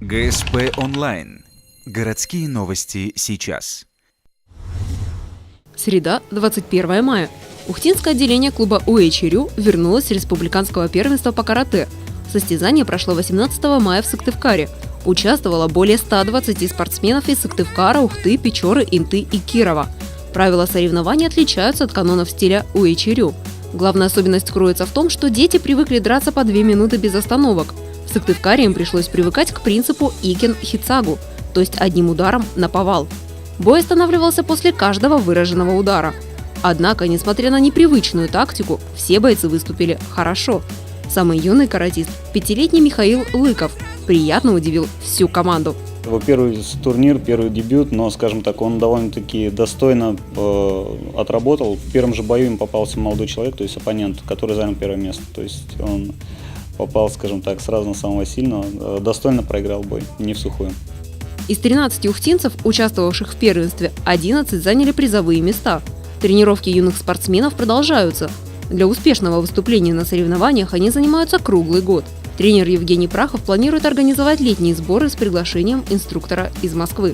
ГСП онлайн. Городские новости сейчас. Среда, 21 мая. Ухтинское отделение клуба УЭЧ-РЮ вернулось с республиканского первенства по карате. Состязание прошло 18 мая в Сыктывкаре. Участвовало более 120 спортсменов из Сыктывкара, Ухты, Печоры, Инты и Кирова. Правила соревнований отличаются от канонов стиля УЭЧ-РЮ. Главная особенность кроется в том, что дети привыкли драться по 2 минуты без остановок. В Сыктывкаре им пришлось привыкать к принципу икен-хицагу, то есть одним ударом наповал. Бой останавливался после каждого выраженного удара. Однако, несмотря на непривычную тактику, все бойцы выступили хорошо. Самый юный каратист – 5-летний Михаил Лыков приятно удивил всю команду. Его первый турнир, первый дебют, но, скажем так, он довольно-таки достойно отработал. В первом же бою им попался молодой человек, то есть оппонент, который занял первое место. То есть он попал, скажем так, сразу на самого сильного, достойно проиграл бой, не в сухую. Из 13 ухтинцев, участвовавших в первенстве, 11 заняли призовые места. Тренировки юных спортсменов продолжаются. Для успешного выступления на соревнованиях они занимаются круглый год. Тренер Евгений Прахов планирует организовать летние сборы с приглашением инструктора из Москвы.